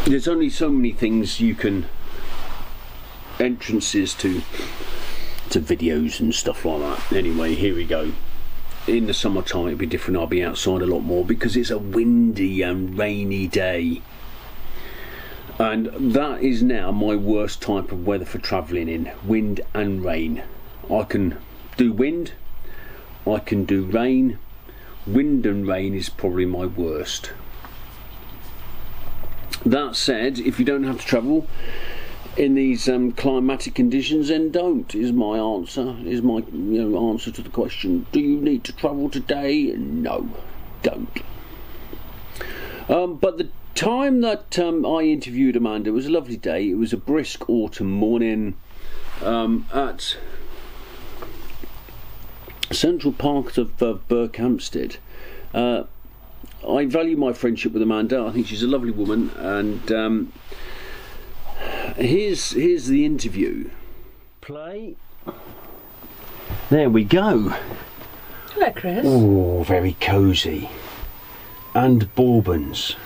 there's only so many things you can, entrances to videos and stuff like that. Anyway, here we go. In the summertime it'll be different. I'll be outside a lot more because it's a windy and rainy day, and that is now my worst type of weather for travelling in, wind and rain. I can do wind, I can do rain. Wind and rain is probably my worst. That said, if you don't have to travel in these climatic conditions, then don't, is my answer, is my answer to the question. Do you need to travel today? No, don't. But the time that I interviewed Amanda, it was a lovely day. It was a brisk autumn morning at Central Park of Berkhamsted. I value my friendship with Amanda. I think she's a lovely woman, and here's the interview. Play. There we go. Hello, Chris. Oh, very cosy. And bourbons.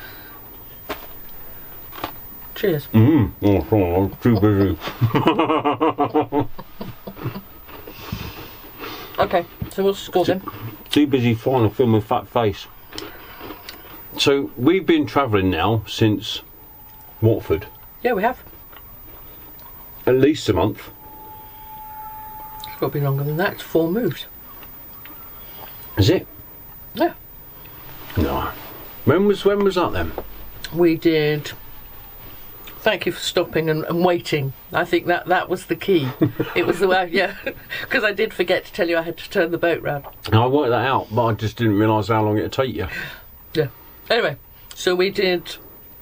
Cheers. Oh, I'm too busy. Okay, so what's the score then? Too busy trying to film a fat face. So we've been travelling now since Watford. Yeah, we have. At least a month. It's got to be longer than that. It's 4 moves. Is it? Yeah. No. When was that then? We did. Thank you for stopping and waiting. I think that was the key. It was the way, yeah, because I did forget to tell you I had to turn the boat round. I worked that out, but I just didn't realise how long it'd take you. Yeah. Anyway, so we did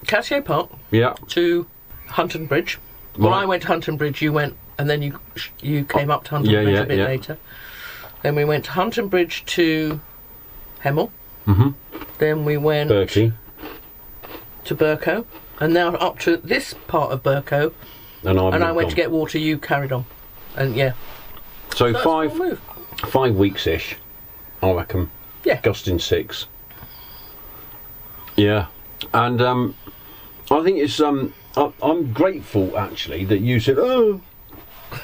Cassier Park. Yeah. To Hunton Bridge. Right. Well, I went to Hunton Bridge. You went, and then you came up to Hunton Bridge a bit later. Then we went to Hunton Bridge to Hemel. Mhm. Then we went Berkey. To Berkhamsted. And now up to this part of Berkhamsted, and I went to get water. You carried on, and yeah. So 5 weeks-ish, I reckon. Yeah. Gusting 6. Yeah, and I think it's I'm grateful actually that you said, "Oh,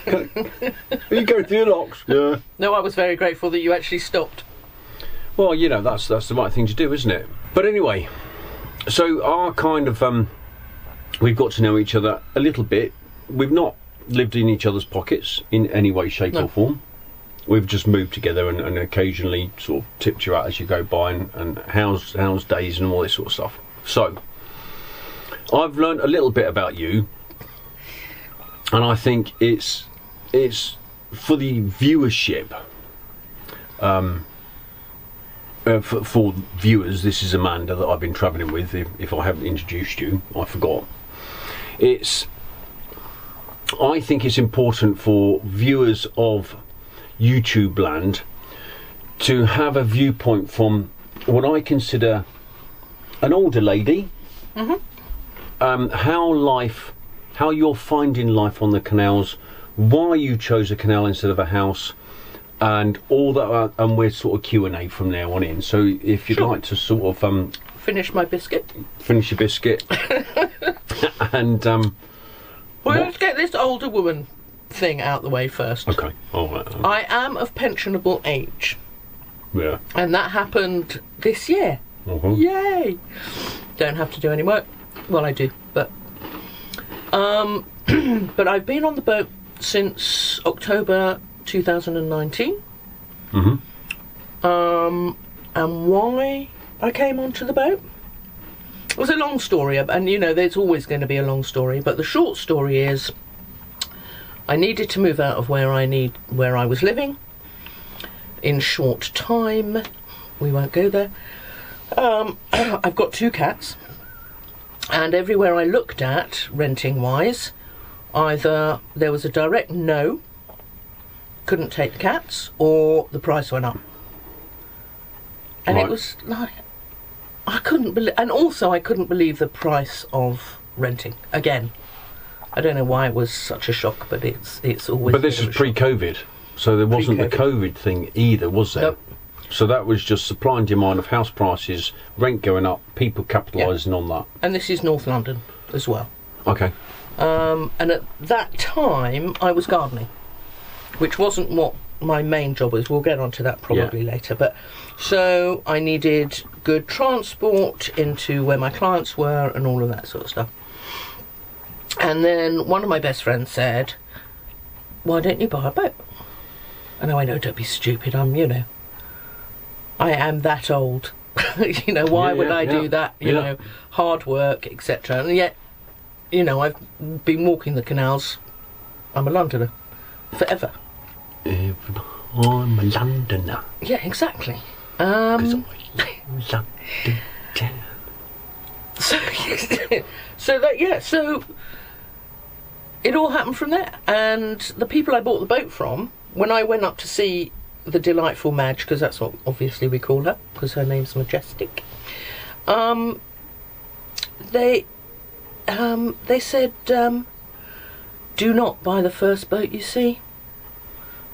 you go through the locks." Yeah. No, I was very grateful that you actually stopped. Well, that's the right thing to do, isn't it? But anyway, so our kind of we've got to know each other a little bit. We've not lived in each other's pockets in any way, shape or form. We've just moved together and occasionally sort of tipped you out as you go by and how's days and all this sort of stuff. So I've learned a little bit about you, and I think it's for the viewership. For viewers, this is Amanda that I've been travelling with. If I haven't introduced you, I forgot. I think it's important for viewers of YouTube land to have a viewpoint from what I consider an older lady. Mm-hmm. How you're finding life on the canals, why you chose a canal instead of a house, and all that, and we're sort of Q&A from now on in. So if you'd like to sort of finish my biscuit. Finish your biscuit. And well, let's get this older woman thing out the way first. Okay. All right. I am of pensionable age. Yeah. And that happened this year. Yay! Don't have to do any work. Well, I do, but but I've been on the boat since October 2019. Mm-hmm. And why I came onto the boat? It was a long story, and there's always going to be a long story, but the short story is I needed to move out of where I was living in short time. We won't go there. I've got 2 cats, and everywhere I looked at, renting wise, either there was a direct no, couldn't take the cats, or the price went up. And It was like, I couldn't believe, and also I couldn't believe the price of renting. Again, I don't know why it was such a shock, but it's always. But this is pre-COVID, so there wasn't the COVID thing either, was there? Nope. So that was just supply and demand of house prices, rent going up, people capitalising on that. And this is North London. as well. Okay. And at that time, I was gardening, which wasn't what my main job was. We'll get onto that probably later. But so I needed good transport into where my clients were and all of that sort of stuff. And then one of my best friends said, "Why don't you buy a boat?" And I went, "Oh, don't be stupid. I am that old. Why would I do that? Hard work, etc." And yet, I've been walking the canals. I'm a Londoner. Forever. I'm a Londoner. Yeah, exactly. 'Cause I love London. So it all happened from there. And the people I bought the boat from, when I went up to see the delightful Madge, because that's what obviously we call her, because her name's Majestic, they said, do not buy the first boat you see.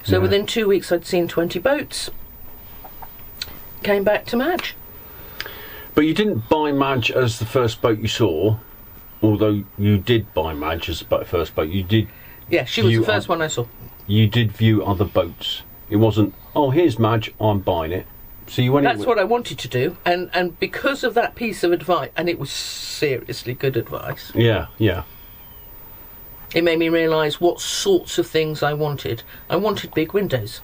So within 2 weeks I'd seen 20 boats. Came back to Madge. But you didn't buy Madge as the first boat you saw, although you did buy Madge as the first boat. You did. Yeah, she was the first one I saw. You did view other boats. It wasn't, "Oh, here's Madge, I'm buying it." So you went. That's what I wanted to do, and because of that piece of advice, and it was seriously good advice. Yeah. It made me realise what sorts of things I wanted. I wanted big windows,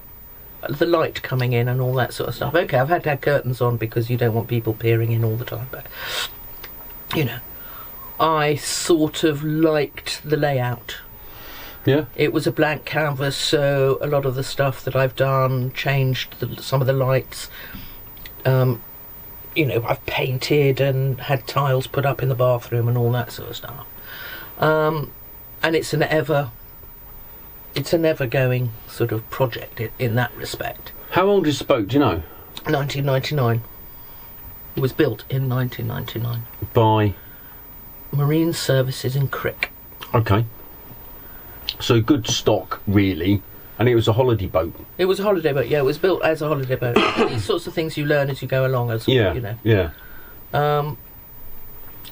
the light coming in and all that sort of stuff. Okay, I've had to have curtains on because you don't want people peering in all the time, but, I sort of liked the layout. Yeah. It was a blank canvas, so a lot of the stuff that I've done, changed some of the lights. I've painted and had tiles put up in the bathroom and all that sort of stuff. And it's an ever-going sort of project in that respect. How old is the boat, do you know? 1999. It was built in 1999. By? Marine Services in Crick. Okay. So good stock, really. And it was a holiday boat. It was a holiday boat, yeah. It was built as a holiday boat. These sorts of things you learn as you go along, Yeah.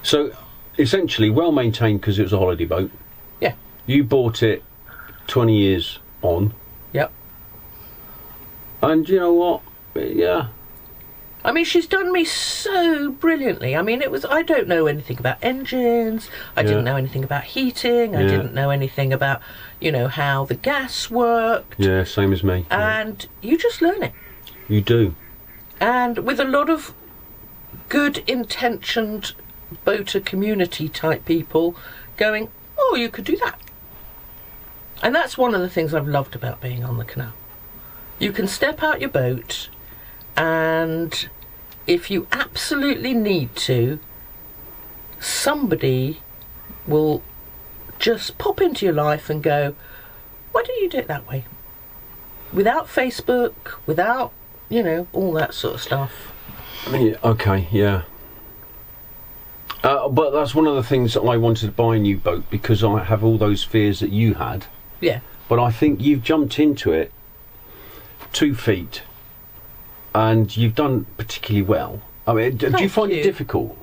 So, essentially, well maintained because it was a holiday boat. Yeah. You bought it 20 years on. Yep. And you know what? Yeah. I mean, she's done me so brilliantly. I mean, I don't know anything about engines. I didn't know anything about heating. I didn't know anything about, how the gas worked. Yeah, same as me. And you just learn it. You do. And with a lot of good intentioned boater community type people going, "Oh, you could do that." And that's one of the things I've loved about being on the canal. You can step out your boat, and if you absolutely need to, somebody will just pop into your life and go, "Why don't you do it that way?" Without Facebook, without, all that sort of stuff. Okay, yeah. But that's one of the things that I wanted to buy a new boat because I have all those fears that you had. Yeah. But I think you've jumped into it 2 feet and you've done particularly well. I mean, do you find it difficult?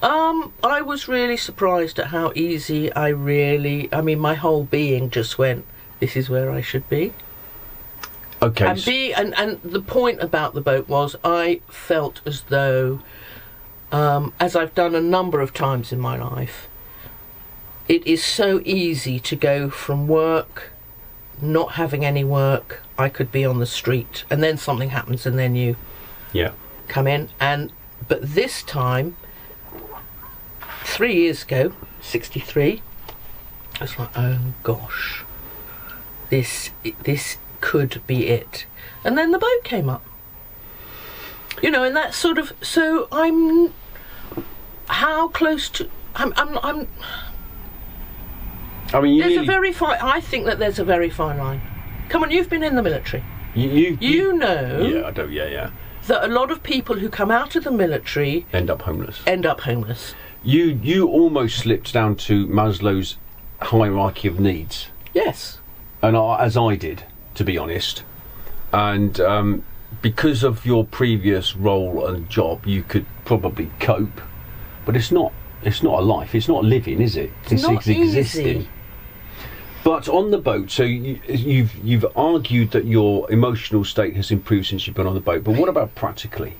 I was really surprised at how easy my whole being just went, "This is where I should be." Okay. And the point about the boat was I felt as though, as I've done a number of times in my life, it is so easy to go from work, not having any work. I could be on the street and then something happens and then you come in. But this time, 3 years ago, 63, I was like, "Oh gosh, this could be it." And then the boat came up. And that sort of, so I'm how close to I mean, I think that there's a very fine line. Come on, you've been in the military. You know. Yeah, I do. Yeah. That a lot of people who come out of the military end up homeless. You almost slipped down to Maslow's hierarchy of needs. Yes. And as I did, to be honest. And because of your previous role and job, you could probably cope. But it's not It's not a life. It's not living, is it? It's not existing. easy. But on the boat, so you've argued that your emotional state has improved since you've been on the boat. But what about practically?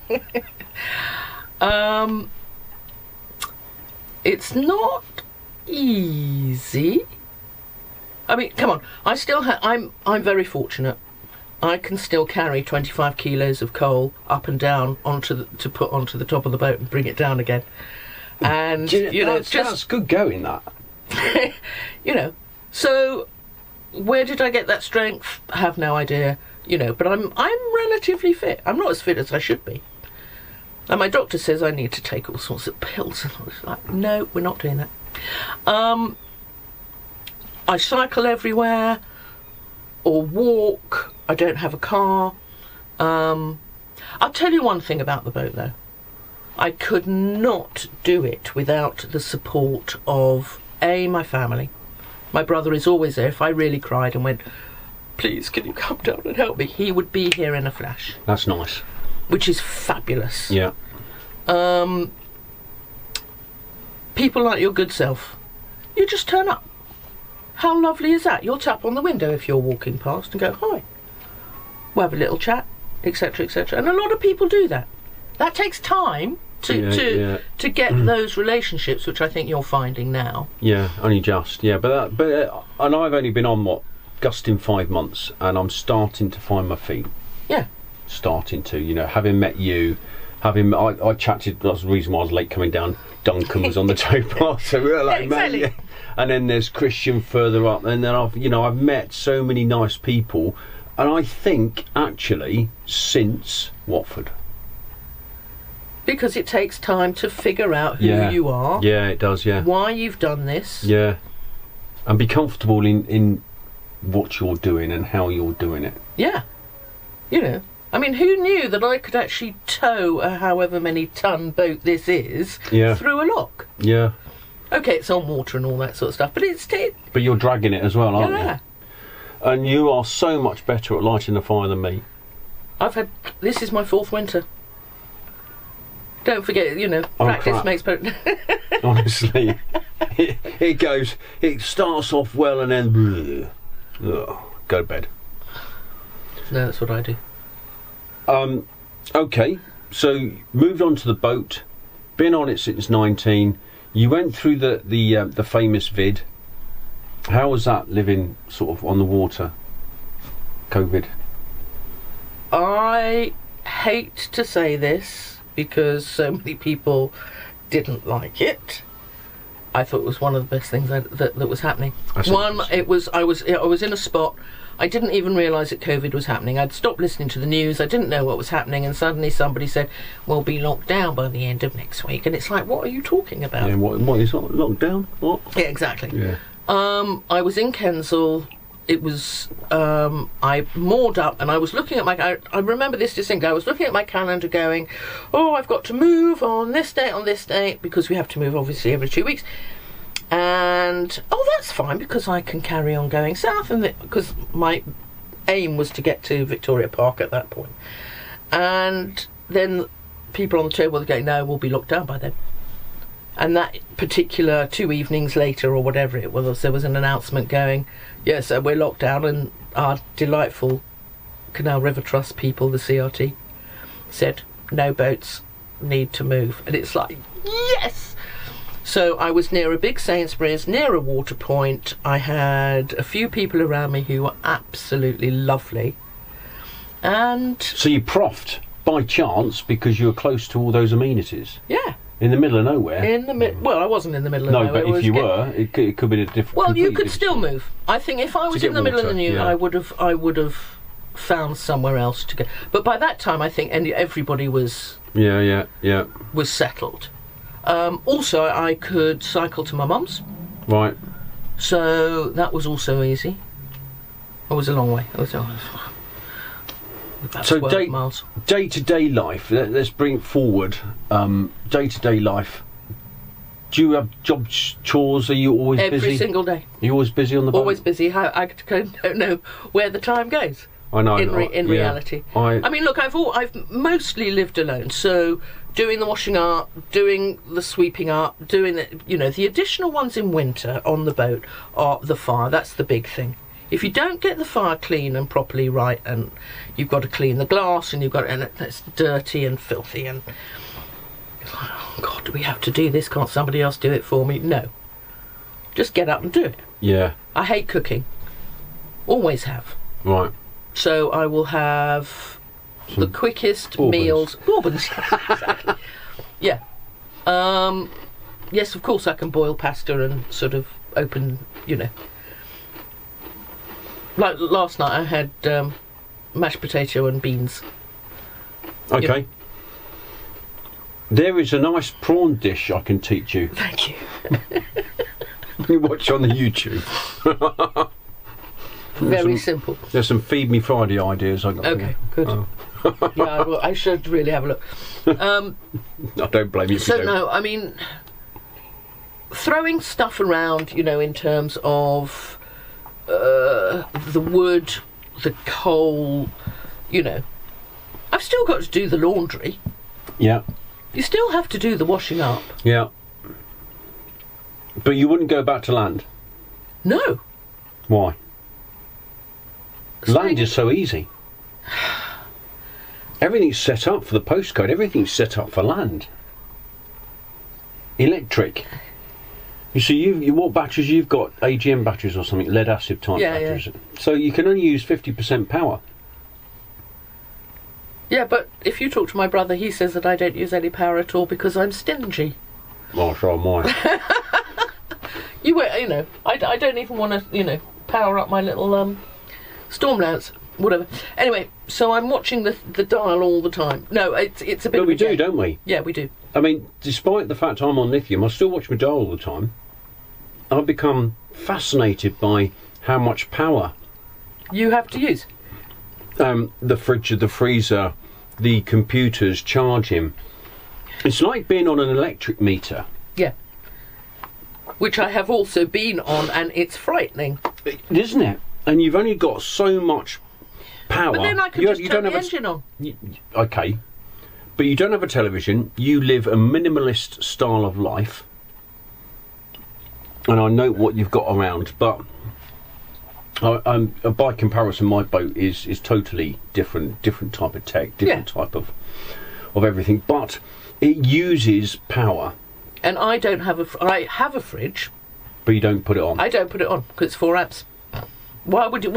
It's not easy. I mean, come on. I'm very fortunate. I can still carry 25 kilos of coal up and down to put onto the top of the boat and bring it down again. And that's good going. That So, where did I get that strength? I have no idea. But I'm relatively fit. I'm not as fit as I should be. And my doctor says I need to take all sorts of pills, and I was like, no, we're not doing that. I cycle everywhere, or walk. I don't have a car. I'll tell you one thing about the boat, though. I could not do it without the support of my family. My brother is always there. If I really cried and went, please, can you come down and help me? He would be here in a flash. That's nice. Which is fabulous. Yeah. People like your good self. You just turn up. How lovely is that? You'll tap on the window if you're walking past and go, hi. We'll have a little chat, etc., etc. And a lot of people do that. That takes time to get those relationships, which I think you're finding now. Yeah, only just. Yeah, and I've only been on gusting 5 months, and I'm starting to find my feet. Yeah. Starting to, having met you, I chatted. That's the reason why I was late coming down. Duncan was on the towpath, so we were like, exactly. man. Yeah. And then there's Christian further up, and then I've met so many nice people, and I think actually since Watford. Because it takes time to figure out who you are. Yeah, it does, yeah. Why you've done this. Yeah. And be comfortable in what you're doing and how you're doing it. Yeah. I mean, who knew that I could actually tow a however many ton boat this is through a lock? Yeah. Okay, it's on water and all that sort of stuff, but But you're dragging it as well, aren't you? Yeah. And you are so much better at lighting the fire than me. This is my 4th winter. Don't forget, practice makes perfect. Honestly, it starts off well and then go to bed. No, that's what I do. Okay, so moved on to the boat, been on it since 19. You went through the famous vid. How was that living sort of on the water? COVID. I hate to say this, because so many people didn't like it. I thought it was one of the best things that was happening. I was in a spot. I didn't even realise that COVID was happening. I'd stopped listening to the news. I didn't know what was happening, and suddenly somebody said, "We'll be locked down by the end of next week." And it's like, what are you talking about? Yeah, what is locked down? What? Yeah, exactly. Yeah. I was in Kensal. It was, I moored up, and I was looking at I remember this distinctly. I was looking at my calendar going, oh, I've got to move on this date, because we have to move obviously every 2 weeks. And, that's fine, because I can carry on going south, because my aim was to get to Victoria Park at that point. And then people on the table were going, no, we'll be locked down by then. And that particular 2 evenings later, or whatever it was, there was an announcement going, yes, we're locked down, and our delightful Canal River Trust people, the CRT, said, no boats, need to move. And it's like, yes! So I was near a big Sainsbury's, near a water point. I had a few people around me who were absolutely lovely. And... So you proffed by chance because you were close to all those amenities? Yeah. In the middle of nowhere? Well, I wasn't in the middle of nowhere. No, but if you were, it could be a different... Well, you could still move. I think if I was in the middle of the new, I would have found somewhere else to go. But by that time, I think everybody was... Yeah. Was settled. Also, I could cycle to my mum's. Right. So that was also easy. It was a long way. It was about 12 miles. Day-to-day life, let's bring it forward. Day-to-day life. Do you have job chores? Are you always busy? Every single day. Are you always busy on the boat? Always busy. I don't know where the time goes. I know. In reality, I mean, look, I've mostly lived alone, so doing the washing up, doing the sweeping up, doing the additional ones in winter on the boat are the fire. That's the big thing. If you don't get the fire clean and properly right, and you've got to clean the glass, and it's dirty and filthy, and oh God, do we have to do this? Can't somebody else do it for me? No, just get up and do it. Yeah. I hate cooking. Always have. Right. So I will have the quickest meals. Bourbons. Exactly. Yeah. Yes, of course I can boil pasta and sort of open, Like last night I had mashed potato and beans. Okay. There is a nice prawn dish I can teach you. Thank you. You watch on the YouTube. Very simple. There's some Feed Me Friday ideas I got. Okay, good. Yeah, well, I should really have a look. I don't blame you. So no, I mean, throwing stuff around, in terms of the wood, the coal, I've still got to do the laundry. Yeah. You still have to do the washing up. Yeah. But you wouldn't go back to land? No. Why? Land is so easy. Everything's set up for the postcode. Everything's set up for land. Electric. You see, what batteries you've got? AGM batteries or something, lead acid type batteries. Yeah. So you can only use 50% power. Yeah, but if you talk to my brother, he says that I don't use any power at all because I'm stingy. Oh, so am I. I don't even want to, power up my little storm lamps, whatever. Anyway, so I'm watching the dial all the time. No, it's a bit. But we do, don't we? Yeah, we do. I mean, despite the fact I'm on lithium, I still watch my dial all the time. I've become fascinated by how much power you have to use. The fridge, the freezer, the computers, charging. It's like being on an electric meter. Yeah. Which I have also been on, and it's frightening. Isn't it? And you've only got so much power. But then I can just turn the engine on. Okay. But you don't have a television. You live a minimalist style of life. And I know what you've got around, but by comparison, my boat is totally different type of tech, different type of everything. But it uses power. And I don't have I have a fridge. But you don't put it on. I don't put it on because it's 4 amps. Why would you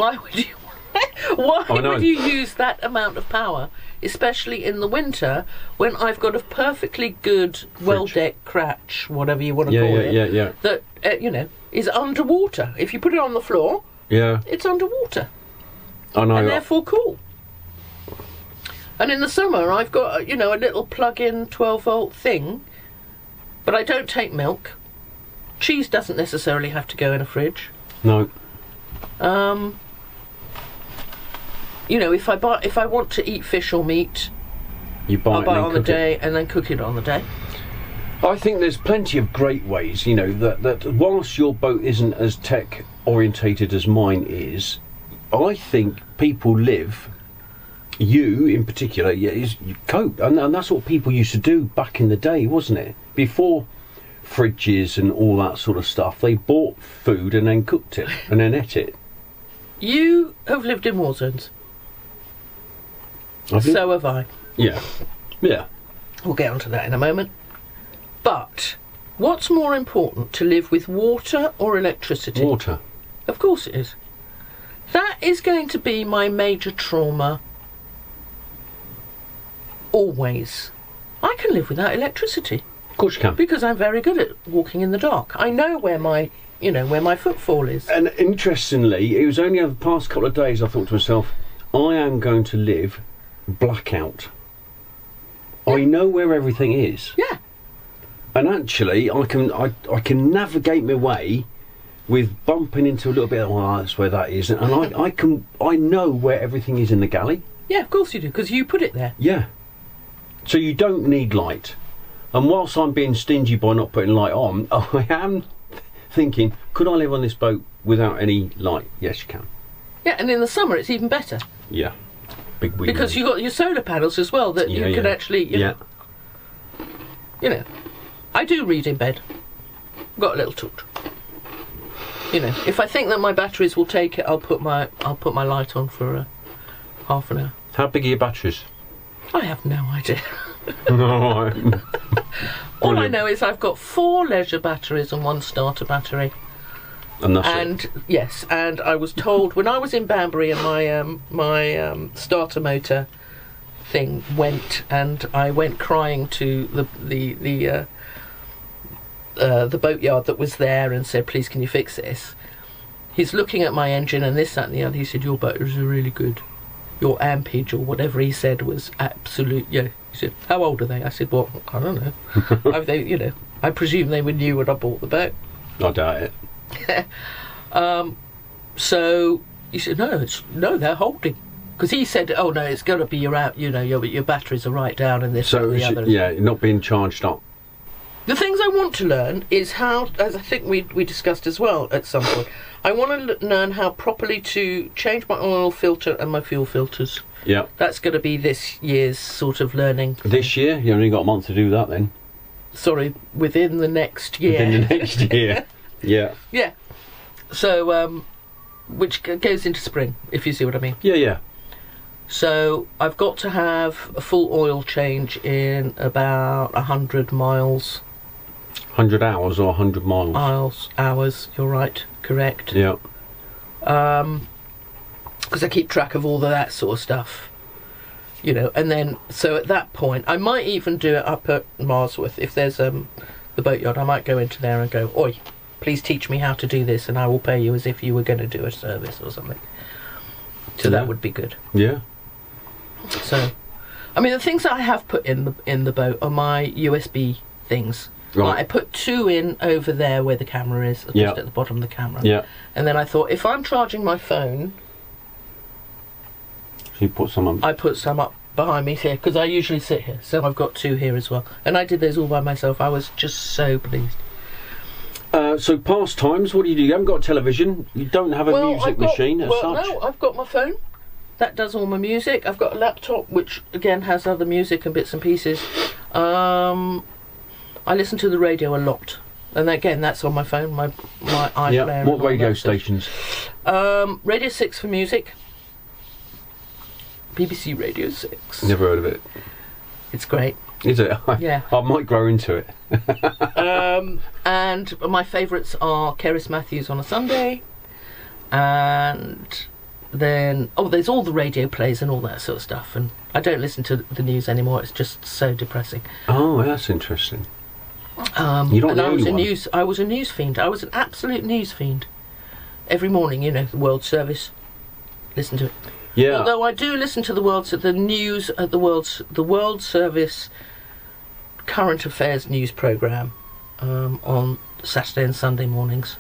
use that amount of power, especially in the winter when I've got a perfectly good well-decked cratch, whatever you want to call it, that is underwater. If you put it on the floor, it's underwater. I know. And therefore cool. And in the summer I've got a little plug-in 12-volt thing, but I don't take milk. Cheese doesn't necessarily have to go in a fridge. No. If I want to eat fish or meat, I'll buy it on the day and then cook it on the day. I think there's plenty of great ways, that whilst your boat isn't as tech orientated as mine is, I think people live, you in particular, you cope, and that's what people used to do back in the day, wasn't it? Before fridges and all that sort of stuff, they bought food and then cooked it and then ate it. You have lived in war zones. So have I. Yeah. We'll get onto that in a moment. But what's more important, to live with water or electricity? Water. Of course it is. That is going to be my major trauma. Always. I can live without electricity. Of course you can. Because I'm very good at walking in the dark. I know where my footfall is. And interestingly, it was only over the past couple of days I thought to myself, I am going to live blackout. Yeah. I know where everything is. Yeah. And actually, I can navigate my way with bumping into a little bit. Oh, that's where that is, and I know where everything is in the galley. Yeah, of course you do, because you put it there. Yeah. So you don't need light. And whilst I'm being stingy by not putting light on, I am thinking, could I live on this boat without any light? Yes, you can. Yeah, and in the summer it's even better. Yeah. Big wheel. Because you got your solar panels as well that you can actually. You know, I do read in bed. Got a little toot. You know, if I think that my batteries will take it, I'll put my light on for half an hour. How big are your batteries? I have no idea. No. All I know is I've got 4 leisure batteries and 1 starter battery. And that's it. Yes, and I was told when I was in Banbury and my starter motor thing went, and I went crying to the boatyard that was there and said, please can you fix this. He's looking at my engine and this, that and the other. He said, your batteries are really good. Your ampage or whatever he said was absolute. Yeah. He said, how old are they? I said, well, I don't know. I presume they were new when I bought the boat. I doubt it. So he said, no, they're holding. Because he said, oh no, it's got to be your batteries are right down and this so and the other. Yeah, not being charged up. The things I want to learn is how, as I think we discussed as well at some point, I want to learn how properly to change my oil filter and my fuel filters. Yeah. That's going to be this year's sort of learning. This year? You only got a month to do that then? Sorry, within the next year. Within the next year. Yeah. Yeah. So, which goes into spring, if you see what I mean. Yeah, yeah. So, I've got to have a full oil change in about 100 miles. 100 hours or 100 miles? Hours, you're right, correct. Yeah. Because I keep track of all of that sort of stuff. You know, and then, so at that point, I might even do it up at Marsworth. If there's the boatyard, I might go into there and go, oi, please teach me how to do this and I will pay you as if you were going to do a service or something. So that would be good. Yeah. So, I mean, the things that I have put in the boat are my USB things. Right. Like I put 2 in over there where the camera is, just at the bottom of the camera. Yeah. And then I thought, if I'm charging my phone, so you put some on. I put some up behind me here because I usually sit here. So I've got 2 here as well, and I did those all by myself. I was just so pleased. So pastimes, what do? You haven't got a television. You don't have a music machine as such. No, I've got my phone. That does all my music. I've got a laptop, which again has other music and bits and pieces. I listen to the radio a lot, and again, that's on my phone, my iPlayer. Yeah. What radio stations? Radio 6 for music. BBC Radio 6. Never heard of it. It's great. Is it? Yeah. I might grow into it. And my favourites are Keris Matthews on a Sunday, and then there's all the radio plays and all that sort of stuff. And I don't listen to the news anymore. It's just so depressing. Oh, that's interesting. You're not the only one. I was a news fiend. I was an absolute news fiend. Every morning, the World Service. Listen to it. Yeah. Although I do listen to the news at the World Service current affairs news programme on Saturday and Sunday mornings,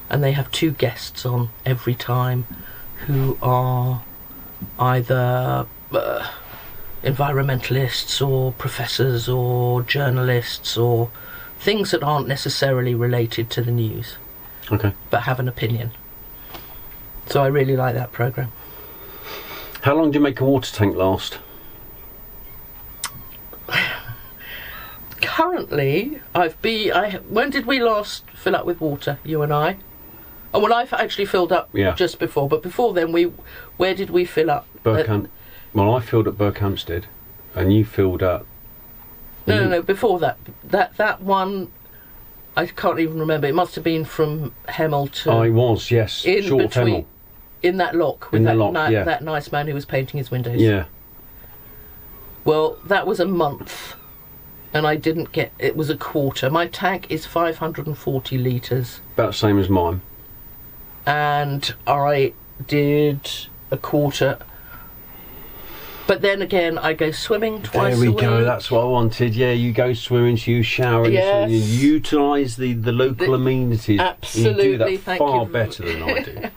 and they have 2 guests on every time who are either environmentalists or professors or journalists or things that aren't necessarily related to the news. Okay. But have an opinion. So I really like that programme. How long do you make a water tank last? Currently, when did we last fill up with water, you and I? Oh, well, I've actually filled up just before, but before then, where did we fill up? Well, I filled at Berkhamsted, and you filled up... No, before that. That one, I can't even remember. It must have been from Hemel to... I was, yes. Short of Hemel. In that lock, with that nice man who was painting his windows. Yeah. Well, that was a month, and I didn't get... It was a quarter. My tank is 540 litres. About the same as mine. And I did a quarter... But then again, I go swimming twice a week. There we go, that's what I wanted. Yeah, you go swimming, so you shower, yes. And you utilise the local amenities. Absolutely, you do that far better than I do.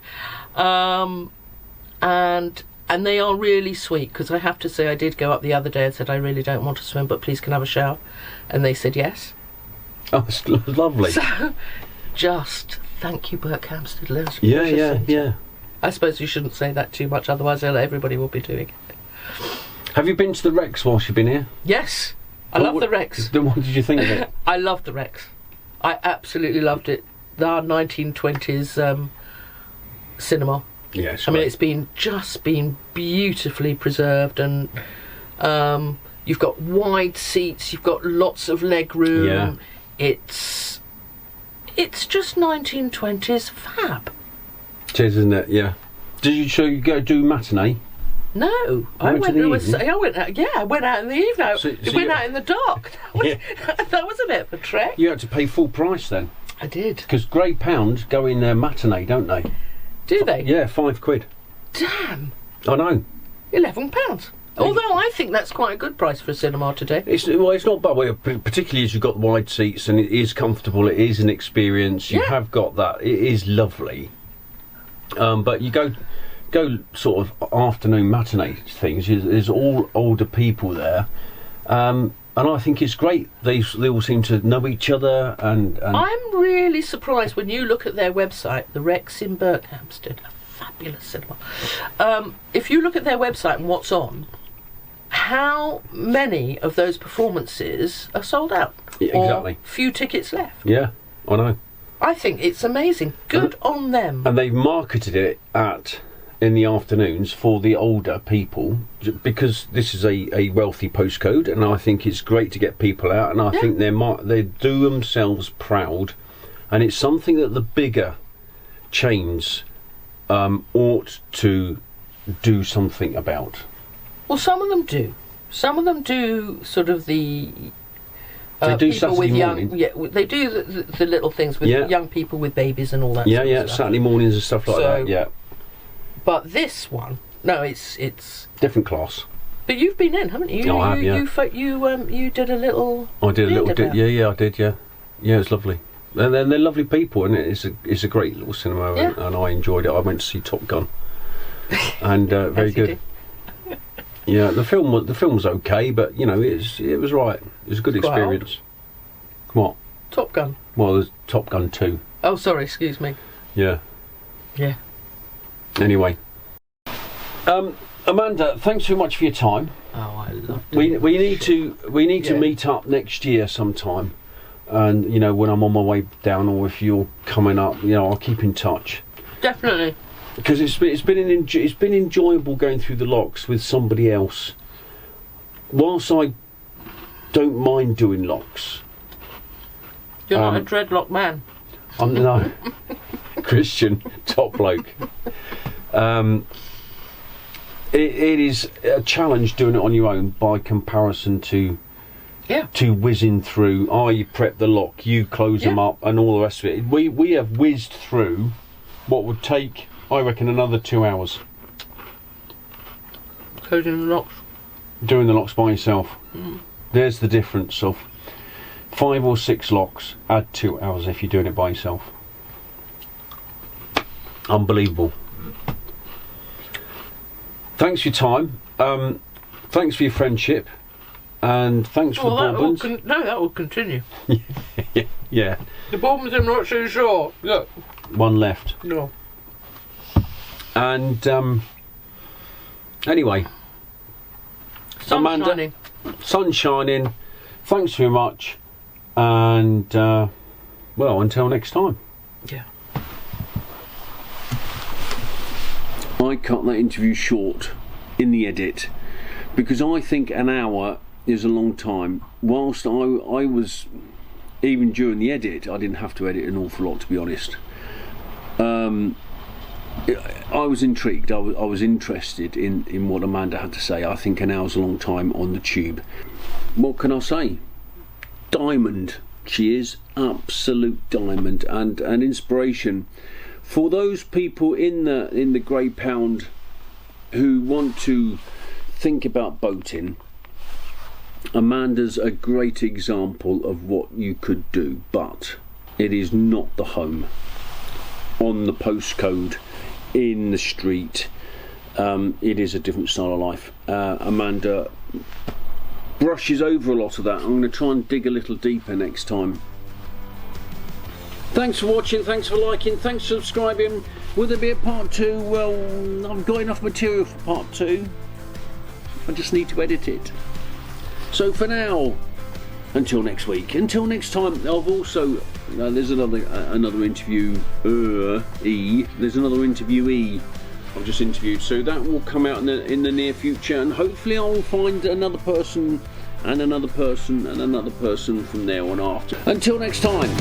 And they are really sweet, because I have to say I did go up the other day and said I really don't want to swim, but please can I have a shower? And they said yes. Oh, it's lovely. So, just thank you, Berkhamsted. Yeah. I suppose you shouldn't say that too much, otherwise everybody will be doing it. Have you been to the Rex whilst you've been here? Yes, I love the Rex. Then what did you think of it? I loved the Rex. I absolutely loved it. The 1920s cinema. Yes. I mean, it's been beautifully preserved, and you've got wide seats, you've got lots of leg room. Yeah. It's just 1920s fab. It is, isn't it? Yeah. Did you go do matinee? No, I went out. Yeah, I went out in the evening. So went out in the dark. That was a bit of a trek. You had to pay full price then. I did. Because Grey Pound go in their matinee, don't they? Do they? Yeah, £5. Damn. I know. £11. Although I think that's quite a good price for a cinema today. It's not bad, particularly as you've got wide seats and it is comfortable. It is an experience. You have got that. It is lovely. But you go sort of afternoon matinee things. There's all older people there, and I think it's great. They all seem to know each other. And I'm really surprised when you look at their website, the Rex in Berkhamsted, a fabulous cinema. If you look at their website and what's on, how many of those performances are sold out? Yeah, exactly. Or few tickets left. Yeah, I know. I think it's amazing. Good on them. And they've marketed it in the afternoons for the older people, because this is a wealthy postcode, and I think it's great to get people out, and I think they do themselves proud, and it's something that the bigger chains ought to do something about. Well, some of them do. Some of them do sort of the they do people Saturday with morning. they do the little things with young people with babies and all that. Yeah, sort of stuff. Saturday mornings and stuff like that. Yeah. But this one, no, it's different class. But you've been in, haven't you? I have, yeah. You did a little. I did a little. Yeah, I did. Yeah, it's lovely. And they're lovely people, and it's a great little cinema, and I enjoyed it. I went to see Top Gun, and very good. Yeah, the film was okay, but it was right. It was a good experience. What? Top Gun. Well, there's Top Gun 2. Oh, sorry, excuse me. Yeah. Yeah. Anyway, Amanda, thanks very much for your time. Oh, I love it. We need to meet up next year sometime, and when I'm on my way down, or if you're coming up, I'll keep in touch. Definitely. Because it's been enjoyable going through the locks with somebody else. Whilst I don't mind doing locks, you're not a dreadlock man. I'm no Christian top bloke. It is a challenge doing it on your own by comparison to whizzing through. You prep the lock, you close them up, and all the rest of it. We have whizzed through what would take, I reckon, another 2 hours. Closing the locks. Doing the locks by yourself. There's the difference of 5 or 6 locks, add 2 hours if you're doing it by yourself. Unbelievable. Thanks for your time. Thanks for your friendship. And thanks for the bourbons. That will continue. Yeah. The bourbons, I'm not so sure. Look. One left. No. And anyway, Amanda, sun's shining. Thanks very much, and well, until next time. Yeah. I cut that interview short in the edit because I think an hour is a long time. Whilst I was, even during the edit, I didn't have to edit an awful lot, to be honest. I was intrigued. I was interested in what Amanda had to say. I think an hour's a long time on the tube. What can I say? Diamond. She is absolute diamond, and an inspiration for those people in the Grey Pound who want to think about boating. Amanda's a great example of what you could do, but it is not the home. On the postcode, in the street, it is a different style of life. Amanda brushes over a lot of that. I'm going to try and dig a little deeper next time. Thanks for watching, thanks for liking, thanks for subscribing. Will there be a part 2? Well, I've got enough material for part 2. I just need to edit it. So for now, until next week, until next time, I've also, there's another interview, there's another interviewee I've just interviewed, so that will come out in the near future, and hopefully I will find another person and another person and another person from there on after. Until next time.